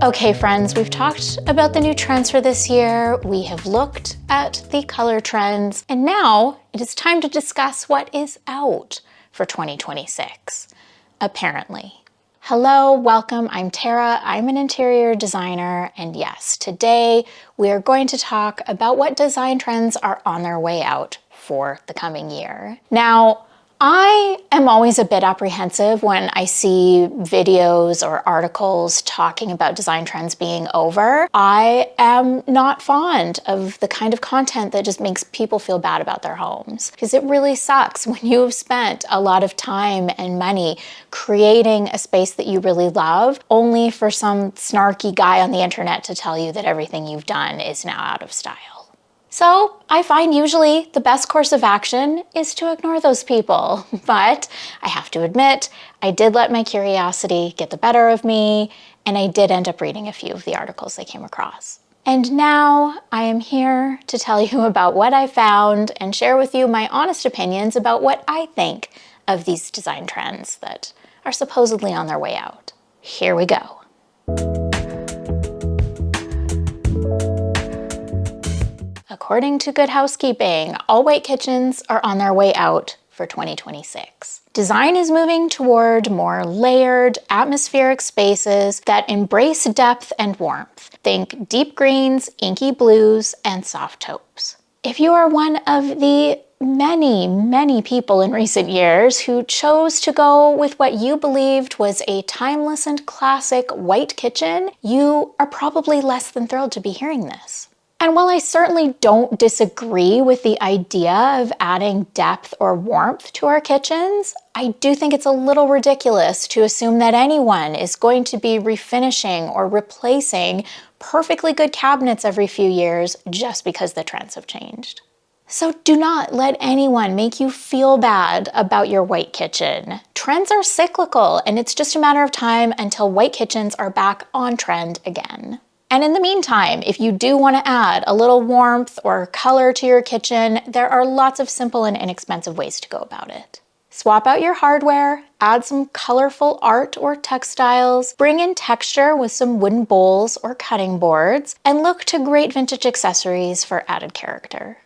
Okay friends, we've talked about the new trends for this year, we have looked at the color trends, and now it is time to discuss what is out for 2026, apparently. Hello, welcome, I'm Tara, I'm an interior designer, and yes, today we are going to talk about what design trends are on their way out for the coming year. Now, I am always a bit apprehensive when I see videos or articles talking about design trends being over. I am not fond of the kind of content that just makes people feel bad about their homes, because it really sucks when you've spent a lot of time and money creating a space that you really love, only for some snarky guy on the internet to tell you that everything you've done is now out of style. So I find usually the best course of action is to ignore those people. But I have to admit, I did let my curiosity get the better of me, and I did end up reading a few of the articles I came across. And now I am here to tell you about what I found and share with you my honest opinions about what I think of these design trends that are supposedly on their way out. Here we go. According to Good Housekeeping, all white kitchens are on their way out for 2026. Design is moving toward more layered, atmospheric spaces that embrace depth and warmth. Think deep greens, inky blues, and soft taupes. If you are one of the many people in recent years who chose to go with what you believed was a timeless and classic white kitchen, you are probably less than thrilled to be hearing this. And while I certainly don't disagree with the idea of adding depth or warmth to our kitchens, I do think it's a little ridiculous to assume that anyone is going to be refinishing or replacing perfectly good cabinets every few years just because the trends have changed. So do not let anyone make you feel bad about your white kitchen. Trends are cyclical, and it's just a matter of time until white kitchens are back on trend again. And in the meantime, if you do want to add a little warmth or color to your kitchen, there are lots of simple and inexpensive ways to go about it. Swap out your hardware, add some colorful art or textiles, bring in texture with some wooden bowls or cutting boards, and look to great vintage accessories for added character.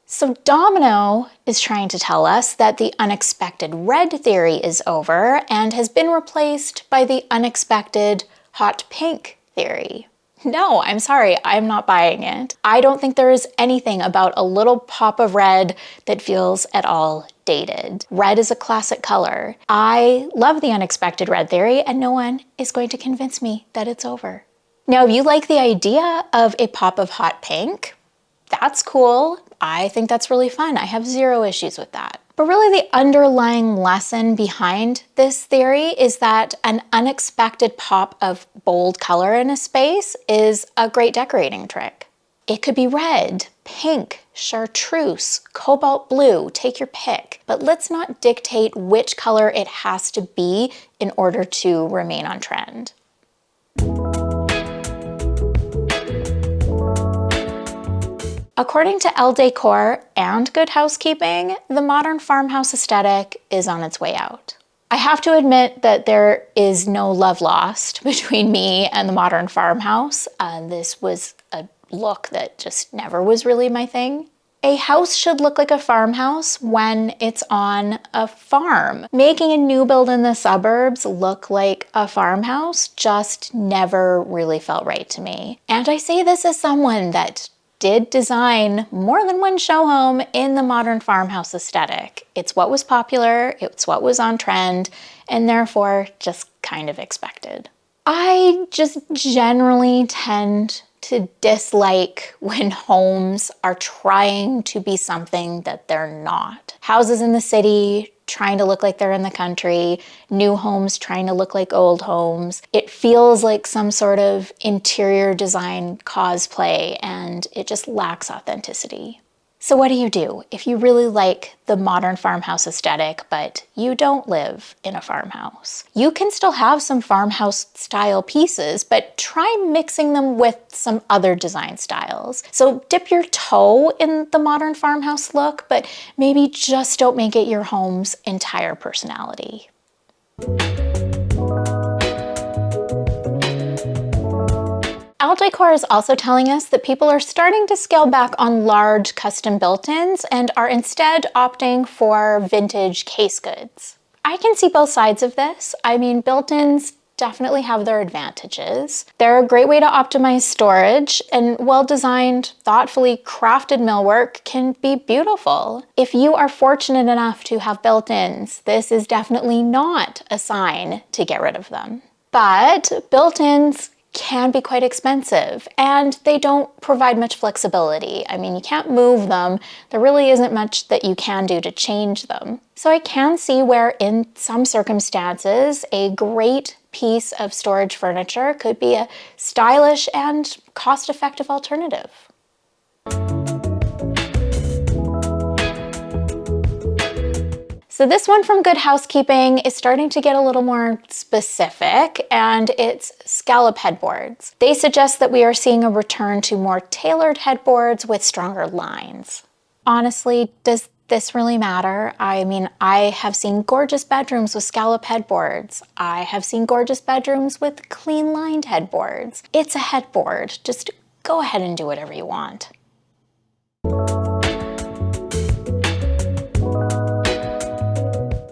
So Domino is trying to tell us that the unexpected red theory is over and has been replaced by the unexpected hot pink theory. No, I'm sorry, I'm not buying it. I don't think there is anything about a little pop of red that feels at all dated. Red is a classic color. I love the unexpected red theory, and no one is going to convince me that it's over. Now, if you like the idea of a pop of hot pink, that's cool. I think that's really fun. I have zero issues with that. But really the underlying lesson behind this theory is that an unexpected pop of bold color in a space is a great decorating trick. It could be red, pink, chartreuse, cobalt blue, take your pick. But let's not dictate which color it has to be in order to remain on trend. According to Elle Decor and Good Housekeeping, the modern farmhouse aesthetic is on its way out. I have to admit that there is no love lost between me and the modern farmhouse. This was a look that just never was really my thing. A house should look like a farmhouse when it's on a farm. Making a new build in the suburbs look like a farmhouse just never really felt right to me. And I say this as someone that did design more than one show home in the modern farmhouse aesthetic. It's what was popular, it's what was on trend, and therefore just kind of expected. I just generally tend to dislike when homes are trying to be something that they're not. Houses in the city trying to look like they're in the country, new homes trying to look like old homes. It feels like some sort of interior design cosplay, and it just lacks authenticity. So what do you do if you really like the modern farmhouse aesthetic, but you don't live in a farmhouse? You can still have some farmhouse style pieces, but try mixing them with some other design styles. So dip your toe in the modern farmhouse look, but maybe just don't make it your home's entire personality. Decor is also telling us that people are starting to scale back on large custom built-ins and are instead opting for vintage case goods. I can see both sides of this. I mean, built-ins definitely have their advantages. They're a great way to optimize storage, and well-designed, thoughtfully crafted millwork can be beautiful. If you are fortunate enough to have built-ins, this is definitely not a sign to get rid of them. But built-ins can be quite expensive, and they don't provide much flexibility. I mean, you can't move them. There really isn't much that you can do to change them. So I can see where in some circumstances, a great piece of storage furniture could be a stylish and cost-effective alternative. So this one from Good Housekeeping is starting to get a little more specific, and it's Scallop Headboards. They suggest that we are seeing a return to more tailored headboards with stronger lines. Honestly, does this really matter? I mean, I have seen gorgeous bedrooms with scallop headboards. I have seen gorgeous bedrooms with clean lined headboards. It's a headboard. Just go ahead and do whatever you want.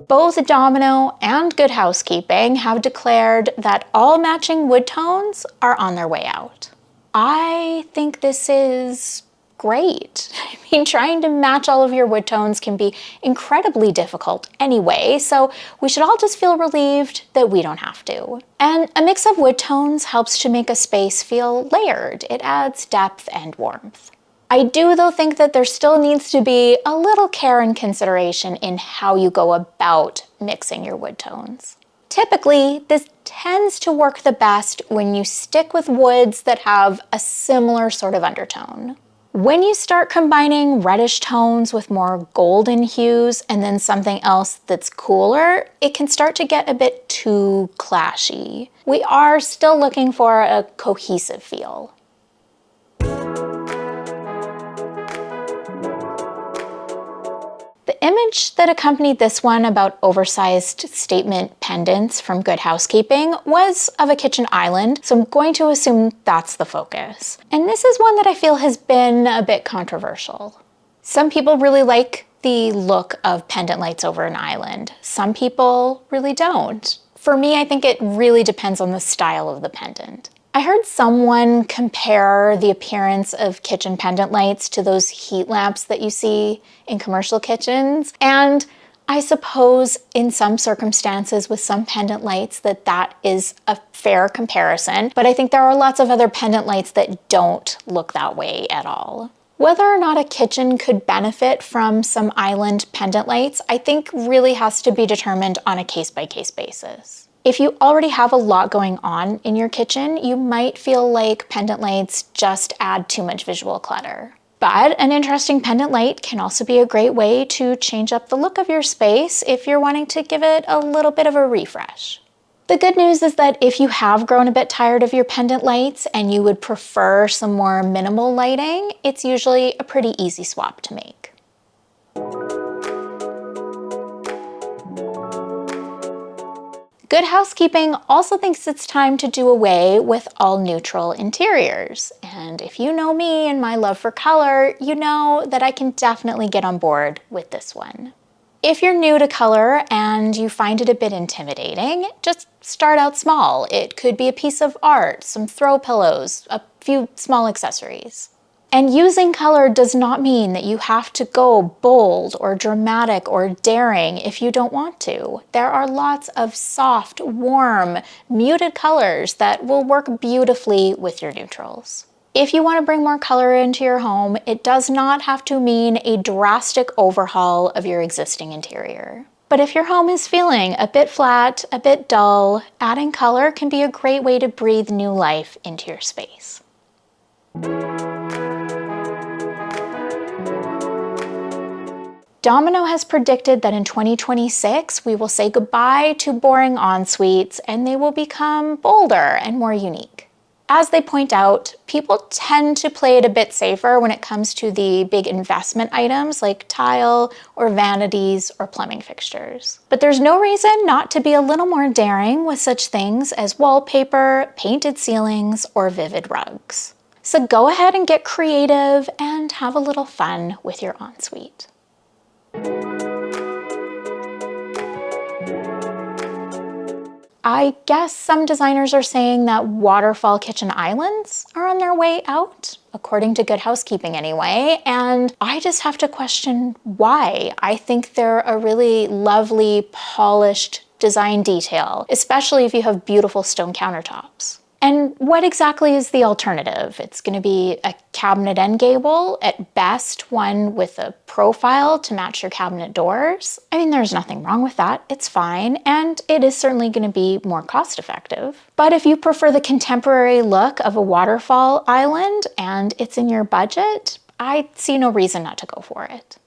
Both Domino and Good Housekeeping have declared that all matching wood tones are on their way out. I think this is great. I mean, trying to match all of your wood tones can be incredibly difficult anyway, so we should all just feel relieved that we don't have to. And a mix of wood tones helps to make a space feel layered. It adds depth and warmth. I do, though, think that there still needs to be a little care and consideration in how you go about mixing your wood tones. Typically, this tends to work the best when you stick with woods that have a similar sort of undertone. When you start combining reddish tones with more golden hues and then something else that's cooler, it can start to get a bit too clashy. We are still looking for a cohesive feel. The image that accompanied this one about oversized statement pendants from Good Housekeeping was of a kitchen island, so I'm going to assume that's the focus. And this is one that I feel has been a bit controversial. Some people really like the look of pendant lights over an island. Some people really don't. For me, I think it really depends on the style of the pendant. I heard someone compare the appearance of kitchen pendant lights to those heat lamps that you see in commercial kitchens, and I suppose in some circumstances with some pendant lights that is a fair comparison, but I think there are lots of other pendant lights that don't look that way at all. Whether or not a kitchen could benefit from some island pendant lights, I think really has to be determined on a case-by-case basis. If you already have a lot going on in your kitchen, you might feel like pendant lights just add too much visual clutter. But an interesting pendant light can also be a great way to change up the look of your space if you're wanting to give it a little bit of a refresh. The good news is that if you have grown a bit tired of your pendant lights and you would prefer some more minimal lighting, it's usually a pretty easy swap to make. Good Housekeeping also thinks it's time to do away with all neutral interiors. And if you know me and my love for color, you know that I can definitely get on board with this one. If you're new to color and you find it a bit intimidating, just start out small. It could be a piece of art, some throw pillows, a few small accessories. And using color does not mean that you have to go bold or dramatic or daring if you don't want to. There are lots of soft, warm, muted colors that will work beautifully with your neutrals. If you want to bring more color into your home, it does not have to mean a drastic overhaul of your existing interior. But if your home is feeling a bit flat, a bit dull, adding color can be a great way to breathe new life into your space. Domino has predicted that in 2026, we will say goodbye to boring ensuites and they will become bolder and more unique. As they point out, people tend to play it a bit safer when it comes to the big investment items like tile or vanities or plumbing fixtures. But there's no reason not to be a little more daring with such things as wallpaper, painted ceilings, or vivid rugs. So go ahead and get creative and have a little fun with your ensuite. I guess some designers are saying that waterfall kitchen islands are on their way out, according to Good Housekeeping anyway, and I just have to question why. I think they're a really lovely, polished design detail, especially if you have beautiful stone countertops. And what exactly is the alternative? It's going to be a cabinet end gable, at best one with a profile to match your cabinet doors. I mean, there's nothing wrong with that. It's fine, and it is certainly going to be more cost effective. But if you prefer the contemporary look of a waterfall island and it's in your budget, I see no reason not to go for it.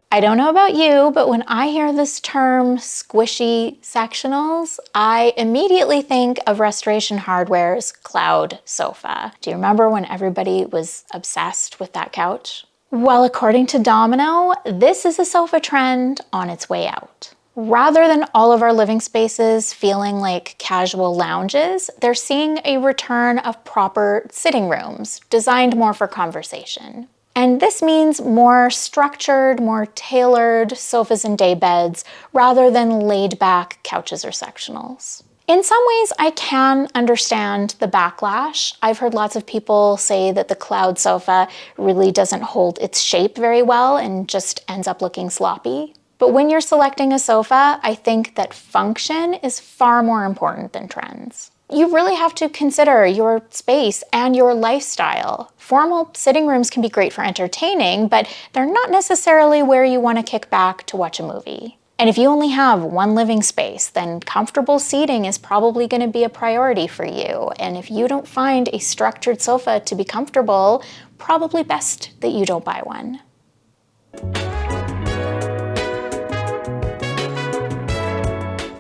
I don't know about you, but when I hear this term squishy sectionals, I immediately think of Restoration Hardware's Cloud sofa. Do you remember when everybody was obsessed with that couch? Well, according to Domino, this is a sofa trend on its way out. Rather than all of our living spaces feeling like casual lounges, they're seeing a return of proper sitting rooms, designed more for conversation. And this means more structured, more tailored sofas and daybeds rather than laid-back couches or sectionals. In some ways, I can understand the backlash. I've heard lots of people say that the Cloud sofa really doesn't hold its shape very well and just ends up looking sloppy. But when you're selecting a sofa, I think that function is far more important than trends. You really have to consider your space and your lifestyle. Formal sitting rooms can be great for entertaining, but they're not necessarily where you want to kick back to watch a movie. And if you only have one living space, then comfortable seating is probably going to be a priority for you. And if you don't find a structured sofa to be comfortable, probably best that you don't buy one.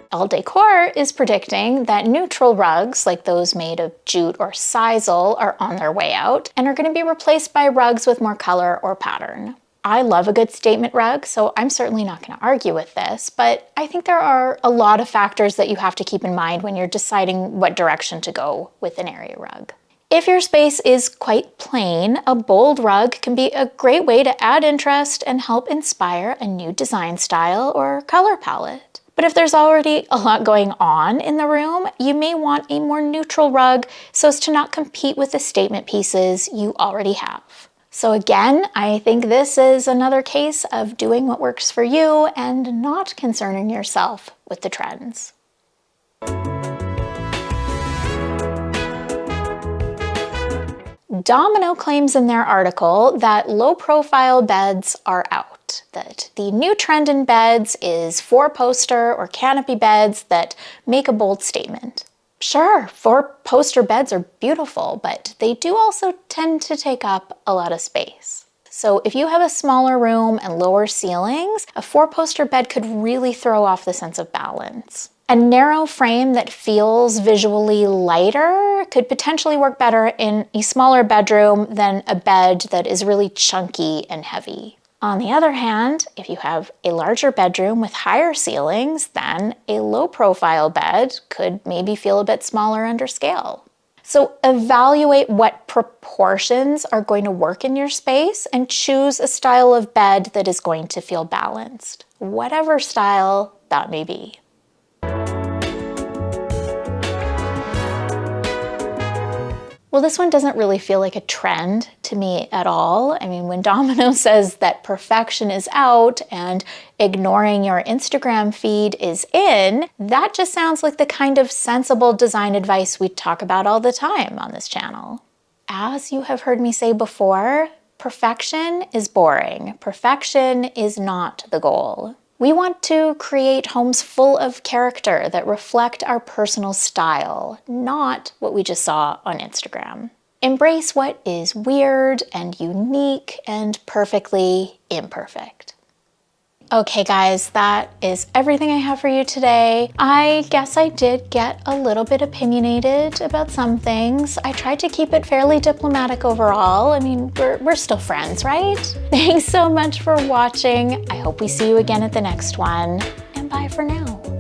Elle Decor is predicting that neutral rugs, like those made of jute or sisal, are on their way out and are going to be replaced by rugs with more color or pattern. I love a good statement rug, so I'm certainly not going to argue with this, but I think there are a lot of factors that you have to keep in mind when you're deciding what direction to go with an area rug. If your space is quite plain, a bold rug can be a great way to add interest and help inspire a new design style or color palette. But if there's already a lot going on in the room, you may want a more neutral rug so as to not compete with the statement pieces you already have. So again, I think this is another case of doing what works for you and not concerning yourself with the trends. Domino claims in their article that low-profile beds are out, that the new trend in beds is four-poster or canopy beds that make a bold statement. Sure, four-poster beds are beautiful, but they do also tend to take up a lot of space. So if you have a smaller room and lower ceilings, a four-poster bed could really throw off the sense of balance. A narrow frame that feels visually lighter could potentially work better in a smaller bedroom than a bed that is really chunky and heavy. On the other hand, if you have a larger bedroom with higher ceilings, then a low-profile bed could maybe feel a bit smaller under scale. So evaluate what proportions are going to work in your space and choose a style of bed that is going to feel balanced, whatever style that may be. Well, this one doesn't really feel like a trend to me at all. I mean, when Domino says that perfection is out and ignoring your Instagram feed is in, that just sounds like the kind of sensible design advice we talk about all the time on this channel. As you have heard me say before, perfection is boring. Perfection is not the goal. We want to create homes full of character that reflect our personal style, not what we just saw on Instagram. Embrace what is weird and unique and perfectly imperfect. Okay guys, that is everything I have for you today. I guess I did get a little bit opinionated about some things. I tried to keep it fairly diplomatic overall. I mean, we're still friends, right? Thanks so much for watching. I hope we see you again at the next one, and bye for now.